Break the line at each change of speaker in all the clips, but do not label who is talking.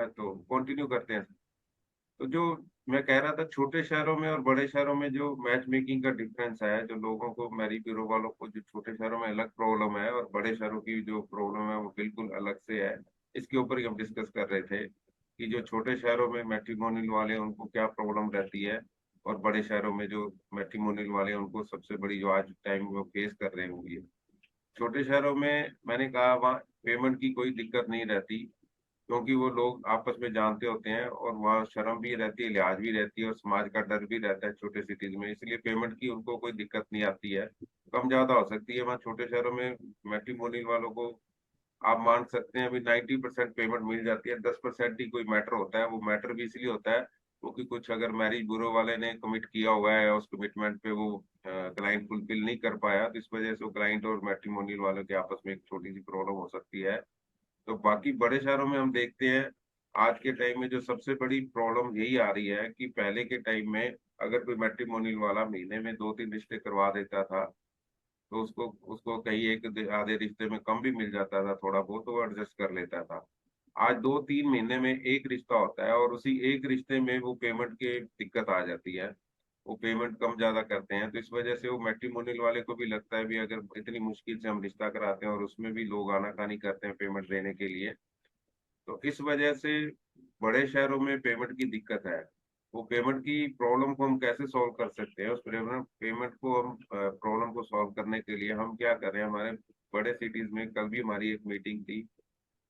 तो कंटिन्यू करते हैं। तो जो मैं कह रहा था, छोटे शहरों में और बड़े शहरों में जो मैच मेकिंग का डिफरेंस है, जो लोगों को, मैरी ब्यूरो वालों को जो छोटे शहरों में अलग प्रॉब्लम है और बड़े शहरों की जो प्रॉब्लम है वो बिल्कुल अलग से है। इसके ऊपर ही हम डिस्कस कर रहे थे कि जो छोटे शहरों में मैट्रिमोनियल वाले हैं, उनको क्या प्रॉब्लम रहती है, और बड़े शहरों में जो मैट्रिमोनियल वाले हैं उनको सबसे बड़ी जो आज टाइम वो फेस कर रहे होंगे। छोटे शहरों में मैंने कहा वहाँ पेमेंट की कोई दिक्कत नहीं रहती, क्योंकि वो लोग आपस में जानते होते हैं, और वहाँ शर्म भी रहती है, लिहाज भी रहती है, और समाज का डर भी रहता है छोटे सिटीज में, इसलिए पेमेंट की उनको कोई दिक्कत नहीं आती है। कम ज्यादा हो सकती है वहाँ छोटे शहरों में। मैट्रिमोनियल वालों को आप मान सकते हैं अभी 90% पेमेंट मिल जाती है, 10% ही कोई मैटर होता है। वो मैटर भी इसलिए होता है क्योंकि कुछ अगर मैरिज ब्यूरो वाले ने कमिट किया हुआ है, उस कमिटमेंट पे वो क्लाइंट फुलफिल नहीं कर पाया, तो इस वजह से वो क्लाइंट और मैट्रिमोनियल वालों के आपस में एक छोटी सी प्रॉब्लम हो सकती है। तो बाकी बड़े शहरों में हम देखते हैं आज के टाइम में जो सबसे बड़ी प्रॉब्लम यही आ रही है कि पहले के टाइम में अगर कोई मैट्रिमोनियल वाला महीने में 2-3 रिश्ते करवा देता था, तो उसको उसको कहीं आधे रिश्ते में कम भी मिल जाता था, थोड़ा बहुत तो वो एडजस्ट कर लेता था। आज 2-3 महीने में एक रिश्ता होता है, और उसी एक रिश्ते में वो पेमेंट की दिक्कत आ जाती है। वो पेमेंट कम ज्यादा करते हैं, तो इस वजह से वो मैट्रिमोनियल वाले को भी लगता है भी अगर इतनी मुश्किल से हम रिश्ता कराते हैं और उसमें भी लोग आनाकानी करते हैं पेमेंट देने के लिए, तो इस वजह से बड़े शहरों में पेमेंट की दिक्कत है। वो पेमेंट की प्रॉब्लम को हम कैसे सॉल्व कर सकते हैं, उस पेमेंट पेमेंट को हम प्रॉब्लम को सॉल्व करने के लिए हम क्या कर रहे हैं, हमारे बड़े सिटीज में कल भी हमारी एक मीटिंग थी,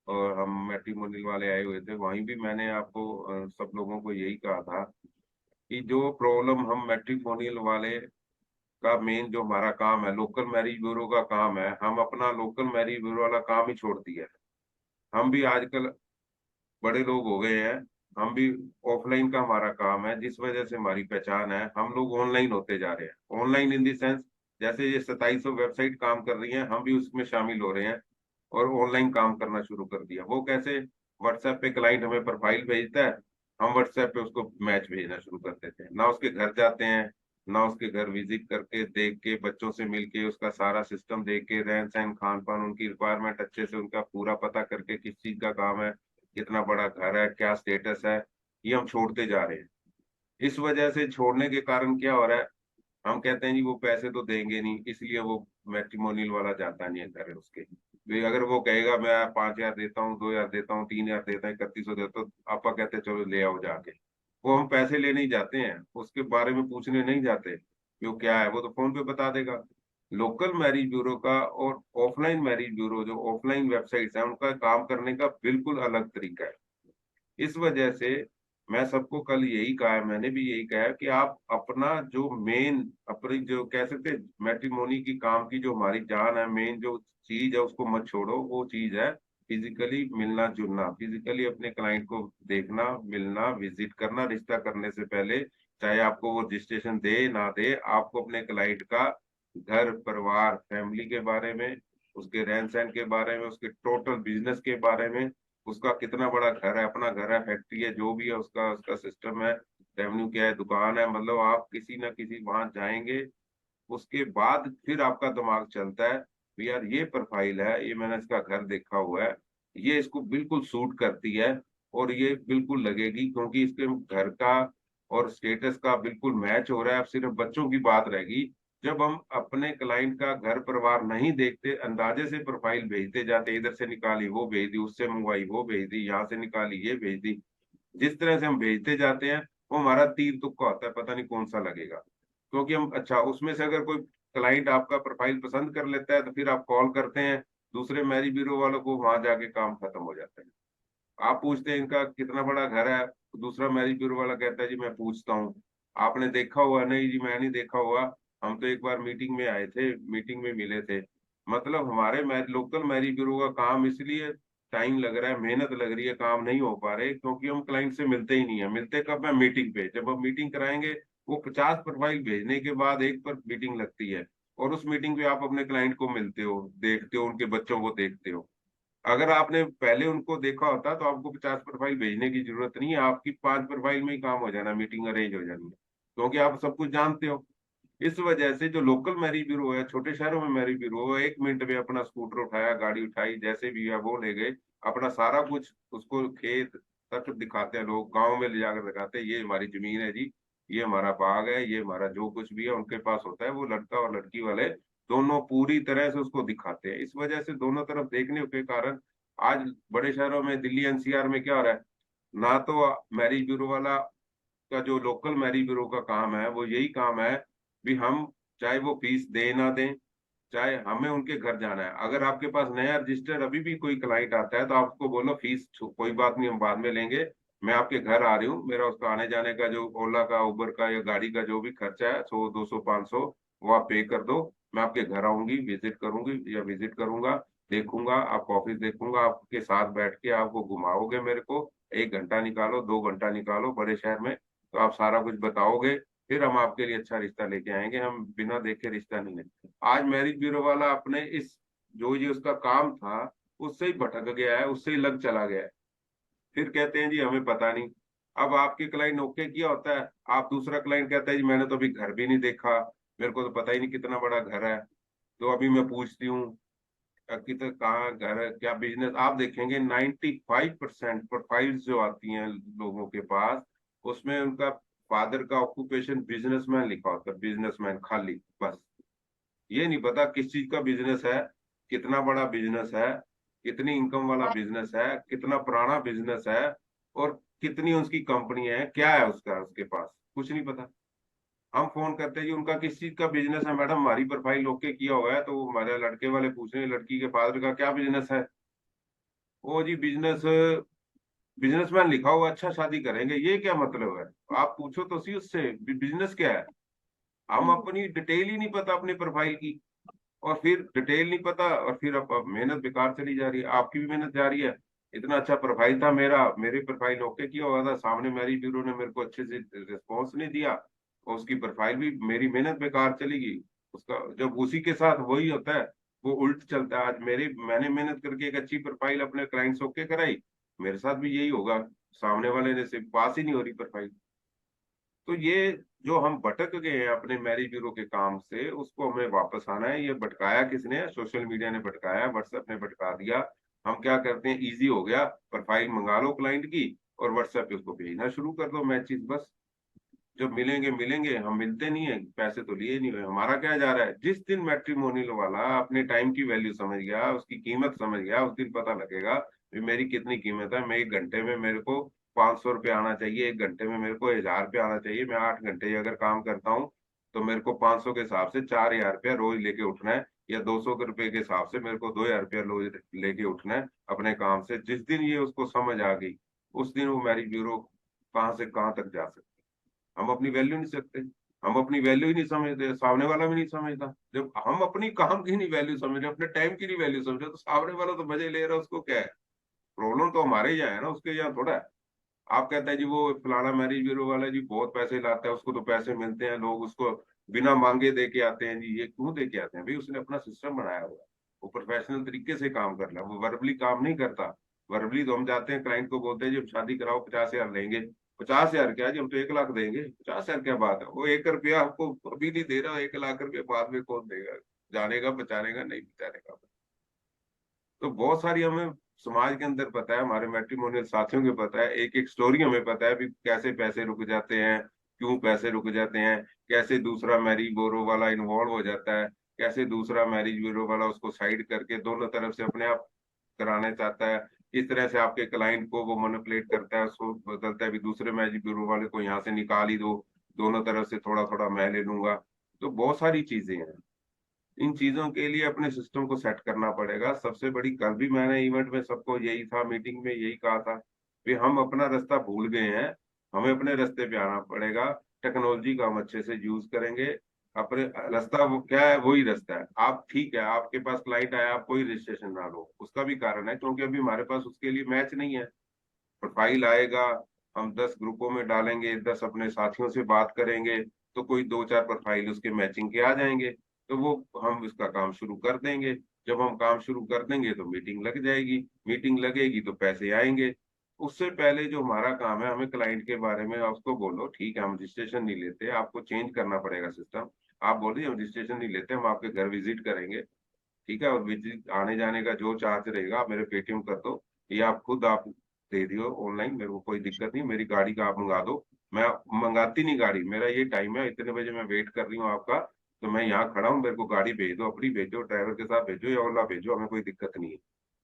और हम मैट्रिमोनियल वाले आए हुए थे, वहीं भी मैंने आपको सब लोगों को यही कहा था कि जो प्रॉब्लम हम मैट्रिमोनियल वाले का मेन जो हमारा काम है, लोकल मैरिज ब्यूरो का काम है, हम अपना लोकल मैरिज ब्यूरो वाला काम ही छोड़ दिया है। हम भी आजकल बड़े लोग हो गए हैं, हम भी ऑफलाइन का हमारा काम है, जिस वजह से हमारी पहचान है, हम लोग ऑनलाइन होते जा रहे हैं। ऑनलाइन इन दी सेंस, जैसे ये 2700 वेबसाइट काम कर रही हैं, हम भी उसमें शामिल हो रहे हैं और ऑनलाइन काम करना शुरू कर दिया। वो कैसे? व्हाट्सएप पे क्लाइंट हमें प्रोफाइल भेजता है, हम व्हाट्सएप पे उसको मैच भेजना शुरू कर देते हैं, ना उसके घर जाते हैं, ना उसके घर विजिट करके देख के, बच्चों से मिलके, उसका सारा सिस्टम देख के, रहन सहन खान पान, उनकी रिक्वायरमेंट अच्छे से उनका पूरा पता करके, किस चीज का काम है, कितना बड़ा घर है, क्या स्टेटस है, ये हम छोड़ते जा रहे हैं। इस वजह से छोड़ने के कारण क्या हो रहा है, हम कहते हैं जी वो पैसे तो देंगे नहीं, इसलिए वो मैट्रिमोनियल वाला जाता नहीं है घर उसके। अगर वो कहेगा मैं 5,000 देता हूँ, 2,000 देता हूँ, 3,000 देता हूँ, 3100 देता हूँ, तो आपा कहते हैं चलो ले आओ जाके। वो हम पैसे लेने ही जाते हैं, उसके बारे में पूछने नहीं जाते कि वो क्या है, वो तो फोन पे बता देगा। लोकल मैरिज ब्यूरो का और ऑफलाइन मैरिज ब्यूरो, जो ऑफलाइन वेबसाइट्स है, उनका काम करने का बिल्कुल अलग तरीका है। इस वजह से मैं सबको कल यही कहा है, मैंने भी यही कहा है कि आप अपना जो मेन, अपनी जो कह सकते हैं मैट्रिमोनी की काम की जो हमारी जान है, मेन जो चीज है, उसको मत छोड़ो। वो चीज है फिजिकली मिलना जुलना, फिजिकली अपने क्लाइंट को देखना, मिलना, विजिट करना, रिश्ता करने से पहले। चाहे आपको वो रजिस्ट्रेशन दे ना दे, आपको अपने क्लाइंट का घर परिवार फैमिली के बारे में, उसके रहन सहन के बारे में, उसके टोटल बिजनेस के बारे में, उसका कितना बड़ा घर है, अपना घर है, फैक्ट्री है, जो भी है, उसका उसका सिस्टम है, रेवेन्यू क्या है, दुकान है, मतलब आप किसी ना किसी वहां जाएंगे, उसके बाद फिर आपका दिमाग चलता है भी यार ये प्रोफाइल है, ये मैंने इसका घर देखा हुआ है, ये इसको बिल्कुल सूट करती है, और ये बिल्कुल लगेगी, क्योंकि इसके घर का और स्टेटस का बिल्कुल मैच हो रहा है। अब सिर्फ बच्चों की बात रहेगी। जब हम अपने क्लाइंट का घर परिवार नहीं देखते, अंदाजे से प्रोफाइल भेजते जाते, इधर से निकाली वो भेज दी, उससे मंगवाई वो भेज दी, यहाँ से निकाली ये भेज दी, जिस तरह से हम भेजते जाते हैं, वो हमारा तीर तुक्का होता है, पता नहीं कौन सा लगेगा। क्योंकि हम, अच्छा, उसमें से अगर कोई क्लाइंट आपका प्रोफाइल पसंद कर लेता है, तो फिर आप कॉल करते हैं दूसरे मैरिज ब्यूरो वालों को, वहां जाके काम खत्म हो जाता है। आप पूछते हैं इनका कितना बड़ा घर है, दूसरा मैरिज ब्यूरो वाला कहता है जी मैं पूछता हूँ, आपने देखा हुआ? नहीं जी मैं नहीं देखा हुआ, हम तो एक बार मीटिंग में आए थे, मीटिंग में मिले थे। मतलब हमारे लोकल मैरिज ब्यूरो का काम इसलिए टाइम लग रहा है, मेहनत लग रही है, काम नहीं हो पा रहे, क्योंकि हम क्लाइंट से मिलते ही नहीं है। मिलते कब है? मीटिंग पे। जब हम मीटिंग कराएंगे, वो 50 प्रोफाइल भेजने के बाद एक पर मीटिंग लगती है, और उस मीटिंग पे आप अपने क्लाइंट को मिलते हो, देखते हो, उनके बच्चों को देखते हो। अगर आपने पहले उनको देखा होता तो आपको 50 प्रोफाइल भेजने की जरूरत नहीं है, आपकी 5 प्रोफाइल में ही काम हो जाना, मीटिंग अरेंज हो जानी है, क्योंकि आप सब कुछ जानते हो। इस वजह से जो लोकल मैरिज ब्यूरो है, छोटे शहरों में मैरिज ब्यूरो, वो 1 मिनट में अपना स्कूटर उठाया, गाड़ी उठाई, जैसे भी है वो ले गए, अपना सारा कुछ, उसको खेत तक दिखाते हैं लोग, गांव में ले जाकर दिखाते हैं ये हमारी जमीन है जी, ये हमारा बाग है, ये हमारा जो कुछ भी है उनके पास होता है, वो लड़का और लड़की वाले दोनों पूरी तरह से उसको दिखाते हैं। इस वजह से दोनों तरफ देखने के कारण आज बड़े शहरों में, दिल्ली एनसीआर में क्या हो रहा है, ना तो मैरिज ब्यूरो वाला का जो लोकल मैरिज ब्यूरो का काम है वो यही काम है भी हम चाहे वो फीस दे ना दें, चाहे हमें उनके घर जाना है। अगर आपके पास नया रजिस्टर अभी भी कोई क्लाइंट आता है तो आपको बोलो फीस कोई बात नहीं, हम बाद में लेंगे, मैं आपके घर आ रही हूँ, मेरा उसका आने जाने का जो ओला का उबर का या गाड़ी का जो भी खर्चा है 100 200 500 वो आप पे कर दो, मैं आपके घर आऊंगी, विजिट करूंगी या विजिट करूंगा, देखूंगा, आपका ऑफिस देखूंगा, आपके साथ बैठ के आपको घुमाओगे, मेरे को 1 घंटा निकालो 2 घंटा निकालो बड़े शहर में, तो आप सारा कुछ बताओगे, फिर हम आपके लिए अच्छा रिश्ता लेके आएंगे, हम बिना देखे रिश्ता नहीं लेते। आज मैरिज ब्यूरो वाला अपने इस जो ये उसका काम था उससे ही भटक गया है, उससे ही लग चला गया है। फिर कहते हैं जी हमें पता नहीं। अब आपके क्लाइंट ओके किया होता है, आप दूसरा क्लाइंट कहता है जी मैंने तो अभी घर भी नहीं देखा, मेरे को तो पता ही नहीं कितना बड़ा घर है, तो अभी मैं पूछती हूँ कितना कहाँ घर है, क्या बिजनेस। आप देखेंगे 95% प्रोफाइल्स जो आती हैं लोगों के पास, उसमें उनका फादर का ऑक्यूपेशन बिजनेसमैन लिखा होता है, बिजनेसमैन खाली, बस। ये नहीं पता किस चीज का बिजनेस है, कितना बड़ा बिजनेस है, कितनी इनकम वाला बिजनेस है, कितना पुराना बिजनेस है, और कितनी उसकी कंपनी है, क्या है उसका, उसके पास कुछ नहीं पता। हम फोन करते हैं जी उनका किस चीज का बिजनेस है मैडम, हमारी प्रोफाइल ओके किया हुआ है, तो वो हमारे लड़के वाले पूछ रहे हैं लड़की के फादर का क्या बिजनेस है, वो जी बिजनेस, बिजनेसमैन लिखा हुआ है, अच्छा शादी करेंगे, ये क्या मतलब है। आप पूछो तो सी उससे बिजनेस क्या है। हम अपनी डिटेल ही नहीं पता अपनी प्रोफाइल की, और फिर डिटेल नहीं पता, और फिर अब मेहनत बेकार चली जा रही है, आपकी भी मेहनत जा रही है। इतना अच्छा प्रोफाइल था मेरा, मेरी प्रोफाइल ओके किया हुआ था, सामने मैरिज ब्यूरो ने मेरे को अच्छे से रिस्पॉन्स नहीं दिया, और उसकी प्रोफाइल भी, मेरी मेहनत बेकार चली गई। उसका जब उसी के साथ वही होता है, वो उल्ट चलता है। आज मैंने मेहनत करके एक अच्छी प्रोफाइल अपने क्लाइंट्स ओके कराई, मेरे साथ भी यही होगा, सामने वाले ने से पास ही नहीं हो रही प्रोफाइल। तो ये जो हम भटक गए हैं अपने मैरिज ब्यूरो के काम से, उसको हमें वापस आना है। ये भटकाया किसने? सोशल मीडिया ने भटकाया, व्हाट्सएप ने भटका दिया। हम क्या करते हैं, इजी हो गया, प्रोफाइल मंगा लो क्लाइंट की और व्हाट्सएप पे उसको भेजना शुरू कर दो मैचेस, बस। जब मिलेंगे मिलेंगे, हम मिलते नहीं है, पैसे तो लिए नहीं हुए, हमारा क्या जा रहा है। जिस दिन मैट्रिमोनियल वाला अपने टाइम की वैल्यू समझ गया, उसकी कीमत समझ गया, उस दिन पता लगेगा भी मेरी कितनी कीमत है। मैं 1 घंटे में मेरे को 500 रुपये आना चाहिए, 1 घंटे में मेरे को 1000 रुपये आना चाहिए। मैं 8 घंटे अगर काम करता हूँ तो मेरे को 500 के हिसाब से 4000 रुपया रोज लेके उठना है, या 200 रुपये के हिसाब से मेरे को 2000 रुपया रोज लेके उठना है अपने काम से। जिस दिन ये उसको समझ आ गई, उस दिन वो मैरिज ब्यूरो कहाँ से कहाँ तक जा सकता। हम अपनी वैल्यू नहीं सकते, हम अपनी वैल्यू ही नहीं समझते, सामने वाला भी नहीं समझता। जब हम अपनी काम की नहीं वैल्यू समझ रहे, अपने टाइम की नहीं वैल्यू समझ रहे, तो सामने वाला तो मजे ले रहा है, उसको क्या है। प्रॉब्लम तो हमारे यहाँ है ना, उसके यहाँ थोड़ा है। आप कहते हैं जी वो फलाना मैरिज ब्यूरो वाला जी बहुत पैसे लाता है, उसको तो पैसे मिलते हैं, लोग उसको बिना मांगे दे के आते हैं जी। ये क्यों दे के आते हैं भाई? उसने अपना सिस्टम बनाया हुआ है, वो प्रोफेशनल तरीके से काम कर रहा है, वो वर्बली काम नहीं करता। वर्बली तो हम जाते हैं क्लाइंट को बोलते हैं जी हम शादी कराओ 50,000 लेंगे। 50,000 क्या जी, हम तो 1 लाख देंगे। 50,000 क्या बात है, वो 1 रुपया आपको अभी नहीं दे रहा, 1 लाख रुपया बाद में कौन देगा, जानेगा बचानेगा नहीं बचानेगा। तो बहुत सारी हमें समाज के अंदर पता है, हमारे मैट्रिमोनियल साथियों को पता है, एक एक स्टोरी हमें पता है भी कैसे पैसे रुक जाते हैं, क्यों पैसे रुक जाते हैं, कैसे दूसरा मैरिज ब्यूरो वाला इन्वॉल्व हो जाता है, कैसे दूसरा मैरिज ब्यूरो वाला उसको साइड करके दोनों तरफ से अपने आप कराने चाहता है, किस तरह से आपके क्लाइंट को वो मैनिपुलेट करता है, उसको बदलता है भी दूसरे मैरिज ब्यूरो वाले को यहाँ से निकाल ही दो, दोनों तरफ से थोड़ा थोड़ा मैं ले लूंगा। तो बहुत सारी चीजें हैं, इन चीजों के लिए अपने सिस्टम को सेट करना पड़ेगा। सबसे बड़ी, कल भी मैंने इवेंट में सबको यही था, मीटिंग में यही कहा था कि हम अपना रास्ता भूल गए हैं, हमें अपने रास्ते पे आना पड़ेगा। टेक्नोलॉजी का हम अच्छे से यूज करेंगे, अपने रास्ता वो क्या है वही रास्ता है। आप ठीक है, आपके पास क्लाइंट आया, आप कोई रजिस्ट्रेशन ना लो, उसका भी कारण है क्योंकि अभी हमारे पास उसके लिए मैच नहीं है। प्रोफाइल आएगा, हम 10 ग्रुपों में डालेंगे, 10 अपने साथियों से बात करेंगे, तो कोई 2 4 प्रोफाइल उसके मैचिंग के आ जाएंगे, तो वो हम इसका काम शुरू कर देंगे। जब हम काम शुरू कर देंगे तो मीटिंग लग जाएगी, मीटिंग लगेगी तो पैसे आएंगे। उससे पहले जो हमारा काम है, हमें क्लाइंट के बारे में उसको बोलो ठीक है हम रजिस्ट्रेशन नहीं लेते, आपको चेंज करना पड़ेगा सिस्टम। आप बोलिए हम रजिस्ट्रेशन नहीं लेते, हम आपके घर विजिट करेंगे, ठीक है, और विजिट आने जाने का जो चार्ज रहेगा आप मेरे पेटीएम कर दो, या आप खुद आप दे दियो ऑनलाइन, मेरे को कोई दिक्कत नहीं, मेरी गाड़ी का आप मंगा दो। मैं मंगाती नहीं गाड़ी, मेरा ये टाइम है, इतने बजे मैं वेट कर रही हूँ आपका, तो मैं यहाँ खड़ा हूँ, मेरे को गाड़ी भेज दो, अपनी भेजो, ड्राइवर के साथ भेजो या ओला भेजो, हमें कोई दिक्कत नहीं है।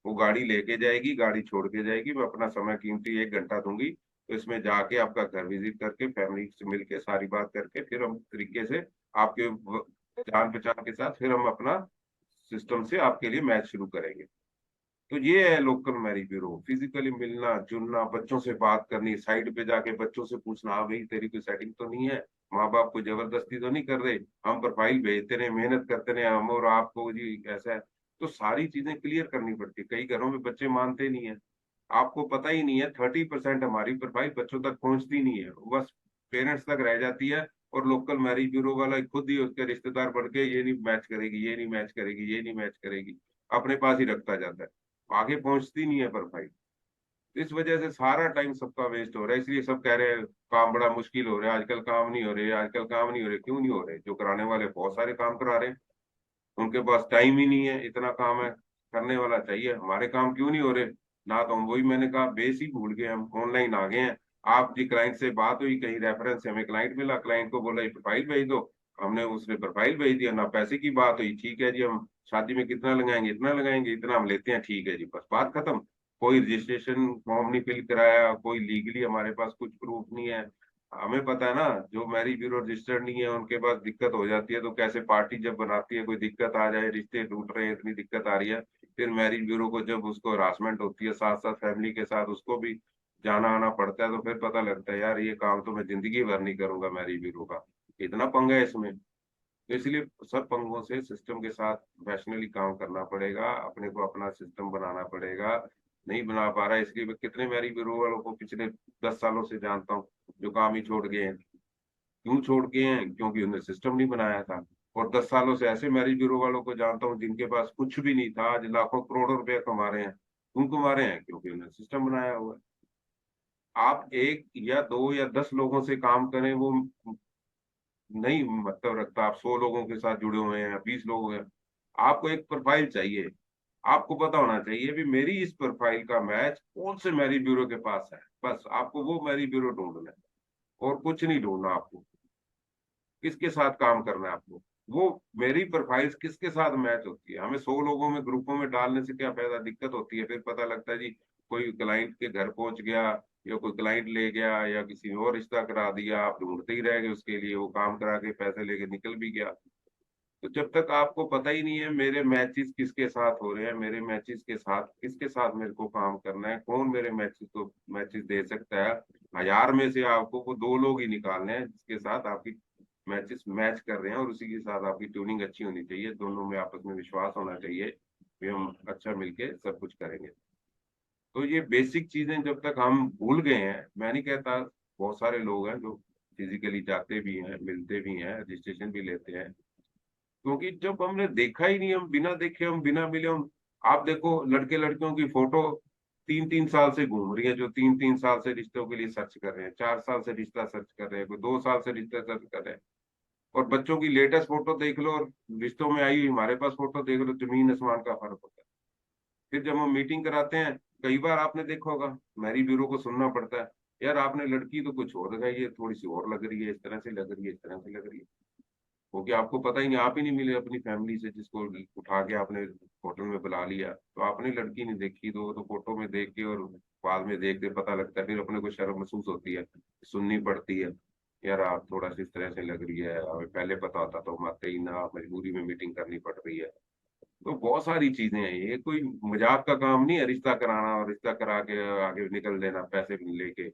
वो गाड़ी लेके जाएगी, गाड़ी छोड़ के जाएगी, मैं अपना समय कीमती 1 घंटा दूंगी, तो इसमें जाके आपका घर विजिट करके फैमिली से मिलके सारी बात करके फिर हम तरीके से आपके जान पहचान के साथ फिर हम अपना सिस्टम से आपके लिए मैच शुरू करेंगे। तो ये है लोकल मैरिज ब्यूरो, फिजिकली मिलना जुलना, बच्चों से बात करनी, साइड पे जाके बच्चों से पूछना, हाँ भाई तेरी कोई सेटिंग तो नहीं है, माँ बाप को जबरदस्ती तो नहीं कर रहे, हम प्रोफाइल भेजते रहे, मेहनत करते रहे हम, और आपको जी ऐसा है। तो सारी चीजें क्लियर करनी पड़ती है, कई घरों में बच्चे मानते नहीं है, आपको पता ही नहीं है, 30% हमारी प्रोफाइल बच्चों तक पहुंचती नहीं है, बस पेरेंट्स तक रह जाती है, और लोकल मैरिज ब्यूरो वाला खुद ही उसके रिश्तेदार बढ़ के ये नहीं मैच करेगी, ये नहीं मैच करेगी, ये नहीं मैच करेगी, अपने पास ही रखता जाता है, आगे पहुंचती नहीं है प्रोफाइल। इस वजह से सारा टाइम सबका वेस्ट हो रहा है, इसलिए सब कह रहे हैं काम बड़ा मुश्किल हो रहा है, आजकल काम नहीं हो रहे, आजकल काम नहीं हो रहे, क्यों नहीं हो रहे? जो कराने वाले बहुत सारे काम करा रहे हैं, उनके पास टाइम ही नहीं है, इतना काम है, करने वाला चाहिए, हमारे काम क्यों नहीं हो रहे? ना तो हम, वही मैंने कहा, बेस ही भूल गए, हम ऑनलाइन आ गए हैं। आप जी क्लाइंट से बात हुई, कहीं रेफरेंस से हमें क्लाइंट मिला, क्लाइंट को बोला ये प्रोफाइल भेज दो, हमने उसने प्रोफाइल भेज दिया, ना पैसे की बात हुई, ठीक है जी हम शादी में कितना लगाएंगे, इतना लगाएंगे, इतना हम लेते हैं, ठीक है जी, बस बात खत्म। कोई रजिस्ट्रेशन फॉर्म नहीं फिल कराया, कोई लीगली हमारे पास कुछ प्रूफ नहीं है। हमें पता है ना, जो मैरिज ब्यूरो रजिस्टर्ड नहीं है उनके पास दिक्कत हो जाती है, तो कैसे पार्टी जब बनाती है, कोई दिक्कत आ जाए, रिश्ते टूट रहे हैं, इतनी दिक्कत आ रही है, फिर मैरिज ब्यूरो को जब उसको हरासमेंट होती है, साथ साथ फैमिली के साथ उसको भी जाना आना पड़ता है, तो फिर पता लगता है यार ये काम तो मैं जिंदगी भर नहीं करूंगा मैरिज ब्यूरो का, इतना पंगा है इसमें। तो इसलिए सब पंगों से सिस्टम के साथ प्रोफेशनली काम करना पड़ेगा, अपने को अपना सिस्टम बनाना पड़ेगा। नहीं बना पा रहा है, इसलिए मैं कितने मैरिज ब्यूरो वालों को पिछले 10 सालों से जानता हूँ जो काम ही छोड़ गए हैं। क्यों छोड़ गए हैं? क्योंकि उन्होंने सिस्टम नहीं बनाया था। और 10 सालों से ऐसे मैरिज ब्यूरो वालों को जानता हूँ जिनके पास कुछ भी नहीं था, आज लाखों करोड़ों रुपए कमा रहे हैं। क्यों कमा रहे हैं? क्योंकि उन्होंने सिस्टम बनाया हुआ है। आप एक या दो या 10 लोगों से काम करें, वो नहीं मतलब रखता, आप 100 लोगों के साथ जुड़े हुए हैं, 20 लोग हैं, आपको एक प्रोफाइल चाहिए। आपको पता होना चाहिए भी मेरी इस प्रोफाइल का मैच कौन से मैरिज ब्यूरो के पास है, बस आपको वो मैरिज ब्यूरो ढूंढना है, और कुछ नहीं ढूंढना आपको। किसके साथ काम करना है आपको, वो मेरी प्रोफाइल्स किसके साथ मैच होती है, हमें 100 लोगों में ग्रुपों में डालने से क्या फायदा, दिक्कत होती है, फिर पता लगता है जी कोई क्लाइंट के घर पहुंच गया, या कोई क्लाइंट ले गया, या किसी और रिश्ता करा दिया, आप ढूंढते ही रह गए उसके लिए, वो काम करा के पैसे लेके निकल भी गया। तो जब तक आपको पता ही नहीं है मेरे मैचेस किसके साथ हो रहे हैं, मेरे मैचेस के साथ किसके साथ मेरे को काम करना है, कौन मेरे मैचेस को मैचेस दे सकता है, 1000 में से आपको वो 2 लोग ही निकालने हैं जिसके साथ आपकी मैचेस मैच कर रहे हैं, और उसी के साथ आपकी ट्यूनिंग अच्छी होनी चाहिए, दोनों में आपस में विश्वास होना चाहिए कि हम अच्छा मिलके सब कुछ करेंगे। तो ये बेसिक चीजें जब तक हम भूल गए हैं, मैं नहीं कहता, बहुत सारे लोग हैं जो फिजिकली जाते भी हैं, मिलते भी हैं, रजिस्ट्रेशन भी लेते हैं, क्योंकि जब हमने देखा ही नहीं, हम बिना देखे, हम बिना मिले, हम, आप देखो लड़के लड़कियों की फोटो 3-3 साल से घूम रही है, जो 3-3 साल से रिश्तों के लिए सर्च कर रहे हैं, 4 साल से रिश्ता सर्च कर रहे हैं, कोई 2 साल से रिश्ता सर्च कर रहे हैं, और बच्चों की लेटेस्ट फोटो देख लो, और रिश्तों में आई हुई हमारे पास फोटो देख लो, जमीन आसमान का फर्क होता है। फिर जब हम मीटिंग कराते हैं, कई बार आपने देखा होगा मैरिज ब्यूरो को सुनना पड़ता है, यार आपने लड़की तो कुछ और लगाई है, थोड़ी सी और लग रही है, इस तरह से लग रही है, इस तरह से लग रही है, क्योंकि आपको पता ही नहीं, आप ही नहीं मिले अपनी फैमिली से जिसको उठा के आपने होटल में बुला लिया, तो आपने लड़की नहीं देखी, तो फोटो में देख के और बाद में देख के पता लगता है, फिर अपने को शर्म महसूस होती है, सुननी पड़ती है, यार आप थोड़ा सी इस तरह से लग रही है, हमें पहले पता होता तो हम आते ही ना, मजबूरी में मीटिंग करनी पड़ रही है। तो बहुत सारी चीजें हैं, ये कोई मजाक का काम नहीं है, रिश्ता कराना और रिश्ता करा के आगे निकल देना पैसे लेके,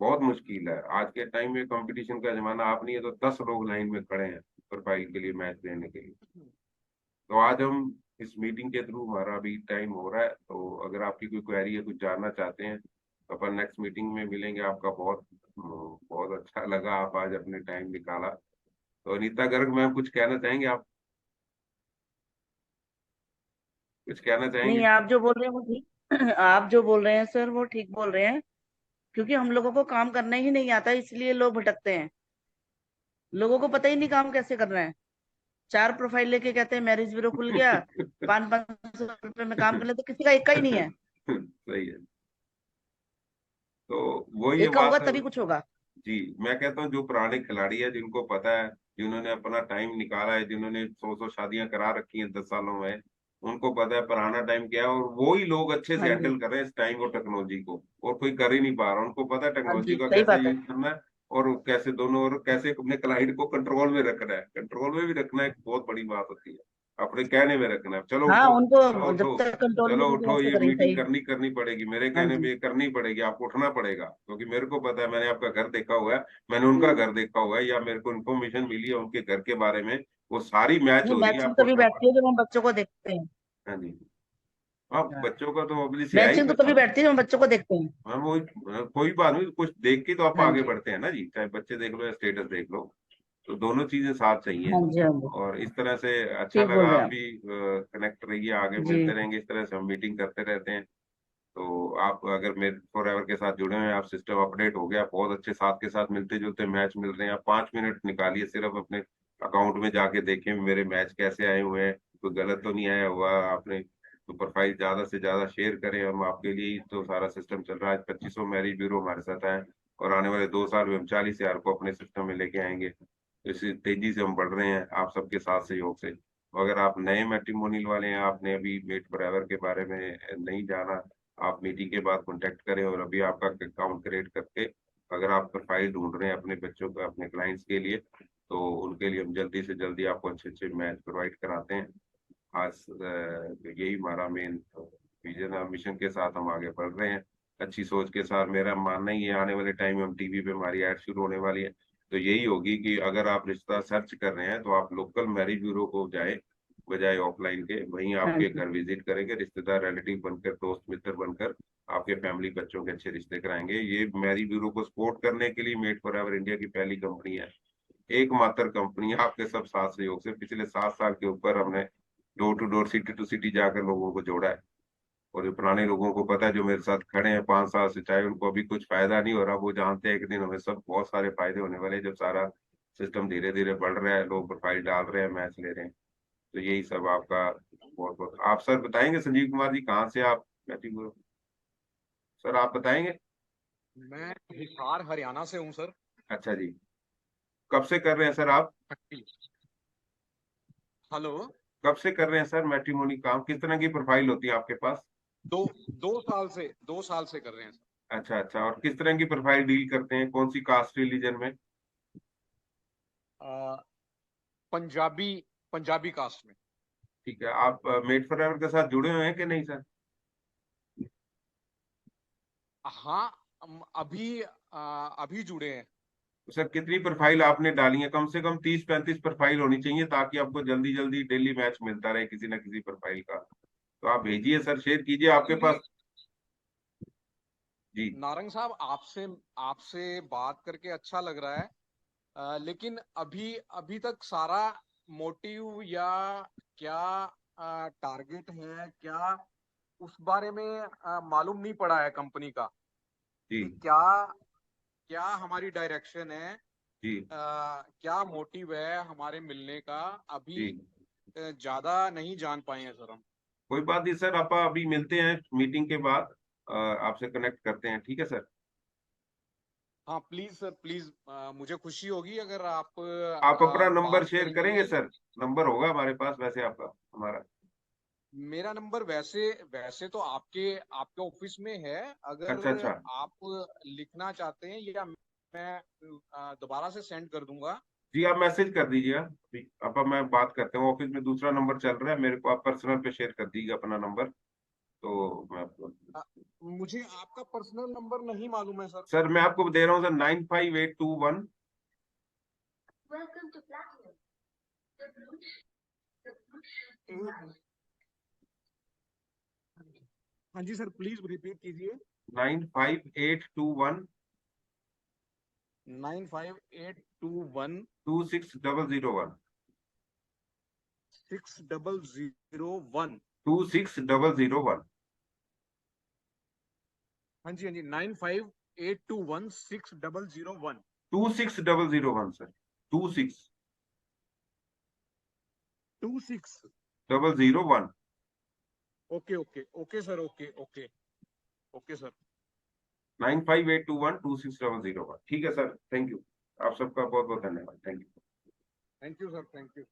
बहुत मुश्किल है। आज के टाइम में कंपटीशन का जमाना, आप नहीं है तो 10 लोग लाइन में खड़े हैं प्रोफाइल के लिए, मैच देने के लिए। तो आज हम इस मीटिंग के थ्रू, हमारा अभी टाइम हो रहा है, तो अगर आपकी कोई क्वेरी है, कुछ जानना चाहते हैं, तो अपन नेक्स्ट मीटिंग में मिलेंगे। आपका बहुत बहुत अच्छा लगा, आप आज अपने टाइम निकाला। तो अनीता गर्ग मैम, कुछ कहना चाहेंगे आप? कुछ कहना चाहेंगे?
नहीं, आप जो बोल रहे हैं वो ठीक आप जो बोल रहे हैं सर वो ठीक बोल रहे हैं। क्योंकि हम लोगों को काम करना ही नहीं आता, इसलिए लोग भटकते हैं। लोगों को पता ही नहीं काम कैसे करना है। 4 प्रोफाइल लेके कहते हैं मैरिज ब्यूरो खुल गया, 500-500 रुपए में काम कर ले, तो किसी का एक का ही नहीं है।
सही है। तो वही है
एका
बात
होगा
है।
तभी कुछ होगा।
जी, मैं कहता हूँ जो पुराने खिलाड़ी है, जिनको पता है, जिन्होंने अपना टाइम निकाला है, जिन्होंने 100 शादियां करा रखी हैं 10 सालों में, उनको पता है पुराना टाइम क्या है, और वो ही लोग अच्छे से
हाँ जी।
हैंडल कर रहे हैं इस टाइम और टेक्नोलॉजी को, और कोई कर ही नहीं पा रहा। उनको पता है
हाँ
टेक्नोलॉजी
जी,
का
सही
कैसे
बात है।
यूज करना है, और कैसे दोनों, और कैसे अपने क्लाइंट को कंट्रोल में रखना है। कंट्रोल में भी रखना एक बहुत बड़ी बात होती है, अपने कहने में रखना है। चलो
हाँ,
उठो, चलो
उनको जब
उठो,
तक कंट्रोल में
चलो
रखे
उठो,
ऐसे
ये
करें,
मीटिंग
सही।
करनी करनी पड़ेगी, मेरे
हाँ
कहने
जी।
पे करनी पड़ेगी, आपको उठना पड़ेगा, क्योंकि मेरे को पता है, मैंने आपका घर देखा हुआ है, मैंने उनका घर देखा हुआ है, या मेरे को इन्फॉर्मेशन मिली है उनके घर के बारे में, वो सारी मैच
नहीं,
हो रही है,
मैचिंग
आपको
तभी
उठना
बैठती
पड़ेगा।
है जब हम बच्चों को देखते हैं।
हाँ जी। हाँ,
हाँ।
बच्चों का तो ऑब्वियसली है ही
मैचिंग तो
फिर
तभी
साथ।
बैठती है जब हम बच्चों को देखते हैं।
हाँ, वो कोई बात नहीं, कुछ देख के तो आप
हाँ
आगे
जी।
बढ़ते हैं ना जी, चाहे बच्चे देख लो या स्टेटस देख लो, तो दोनों चीजें साथ चाहिए।
हाँ जी। हाँ जी,
और इस तरह से अच्छा
ठीक
लगा,
बोल रहे
आप
हैं आप।
भी कनेक्ट रहिए, आगे
जी।
मिलते रहेंगे, इस तरह से हम मीटिंग करते रहते हैं। तो आप अगर मेरे फॉरएवर के साथ जुड़े हुए हैं, आप सिस्टम अपडेट हो गया, बहुत अच्छे साथ के साथ मिलते जुलते मैच मिल रहे हैं, आप 5 मिनट निकालिए सिर्फ अपने अकाउंट में जाके देखें मेरे मैच कैसे आए हुए हैं, कोई गलत तो नहीं आया हुआ आपने, तो प्रोफाइल ज्यादा से ज्यादा शेयर करें, हम आपके लिए ही तो सारा सिस्टम चल रहा है। 2500 मैरिज ब्यूरो हमारे साथ है, और आने वाले 2 साल में हम 40,000 को अपने सिस्टम में लेके आएंगे। तो इसी तेजी से हम बढ़ रहे हैं आप सबके साथ सहयोग से। तो अगर आप नए मैट्रिमोनियल वाले हैं, आपने अभी मेट फॉरएवर के बारे में नहीं जाना, आप मीटिंग के बाद कांटेक्ट करें, और अभी आपका अकाउंट क्रिएट करके अगर आप प्रोफाइल ढूंढ रहे हैं अपने बच्चों को, अपने क्लाइंट्स के लिए, तो उनके लिए हम जल्दी से जल्दी आपको अच्छे अच्छे मैच प्रोवाइड कराते हैं। आज यही हमारा मेन विजन और मिशन के साथ हम आगे बढ़ रहे हैं, अच्छी सोच के साथ। मेरा मानना ही है आने वाले टाइम में हम टीवी पे हमारी एड शुरू होने वाली है, तो यही होगी कि अगर आप रिश्ता सर्च कर रहे हैं तो आप लोकल मैरिज ब्यूरो को जाए, बजाय ऑफलाइन के, वहीं
हाँ
आपके
जी।
घर विजिट करेंगे, रिश्तेदार रिलेटिव बनकर, दोस्त मित्र बनकर आपके फैमिली बच्चों के अच्छे रिश्ते कराएंगे। ये मैरिज ब्यूरो को सपोर्ट करने के लिए मेड फॉर एवर इंडिया की पहली कंपनी है, एकमात्र कंपनी है, आपके सब साथ सहयोग से। पिछले 7 साल के ऊपर हमने door to door, city to city जाकर लोगों को जोड़ा है। और जो पुराने लोगों को पता है, जो मेरे साथ खड़े हैं 5 साल से, चाहे उनको अभी कुछ फायदा नहीं हो रहा, वो जानते हैं एक दिन हमें सब बहुत सारे फायदे होने वाले हैं, जब सारा सिस्टम धीरे धीरे बढ़ रहा है, लोग प्रोफाइल डाल रहे हैं, मैच ले रहे हैं। तो यही सब आपका बहुत बहुत। आप सर बताएंगे, संजीव कुमार जी, कहाँ से आप बैटिंग हो? सर आप बताएंगे।
मैं हिसार हरियाणा से हूँ सर।
अच्छा जी, कब से कर रहे हैं सर आप?
हेलो।
कब से कर रहे हैं सर मैट्रिमोनी काम? किस तरह की प्रोफाइल होती है आपके पास?
दो 2 साल से कर रहे हैं सर।
अच्छा अच्छा, और किस तरह की प्रोफाइल डील करते हैं, कौन सी कास्ट रिलीजन में?
आ, पंजाबी पंजाबी कास्ट में।
ठीक है, आप मेड फॉर एवर के साथ जुड़े हुए हैं कि नहीं सर?
हाँ, अभी जुड़े हैं।
तो सर कितनी प्रोफाइल आपने डाली है? कम से कम 30-35 प्रोफाइल होनी चाहिए, ताकि आपको जल्दी जल्दी डेली मैच मिलता रहे किसी ना किसी प्रोफाइल का। तो आप भेजिए सर, शेयर कीजिए आपके
एक्चुअली
पास। जी।
नारंग साहब, आपसे आपसे बात करके अच्छा लग रहा है। लेकिन अभी अभी तक सारा मोटिव या क्या टारगेट है क्या, उस बारे में मालूम नहीं पड़ा है कंपनी का,
जी।
कि क्या क्या हमारी डायरेक्शन है,
जी।
क्या मोटिव है हमारे मिलने का। अभी
जी।
ज्यादा नहीं जान पाए हैं सर हम।
कोई बात नहीं सर, आप अभी मिलते हैं मीटिंग के बाद, आपसे कनेक्ट करते हैं, ठीक है सर?
हाँ प्लीज सर, प्लीज, मुझे खुशी होगी अगर आप
आप अपना नंबर
बात
शेयर करेंगे
करेंगे।
सर? नंबर होगा हमारे पास वैसे आपका, हमारा?
मेरा नंबर वैसे वैसे तो आपके आपके ऑफिस में है। अगर
अच्छा अच्छा।
आप लिखना चाहते हैं, या मैं दोबारा से सेंड कर दूंगा।
जी, आप मैसेज कर दीजिएगा अभी, अब मैं बात करते हैं, ऑफिस में दूसरा नंबर चल रहा है मेरे को, आप पर्सनल पे शेयर कर दीजिएगा अपना नंबर, तो मैं आपको।
अ, मुझे आपका पर्सनल नंबर नहीं मालूम है सर।
सर मैं आपको दे रहा हूँ सर, 95821।
हाँ जी सर, प्लीज रिपीट कीजिए।
95821
95821
26001।
6001।
26001।
हाँ जी, हाँ जी, 95821 6001।
26001 sir, 26
26।
001।
Okay okay okay sir, okay okay okay sir.
9582126701। ठीक है सर, थैंक यू। आप सबका बहुत बहुत धन्यवाद। Thank you.
Thank you sir, thank you.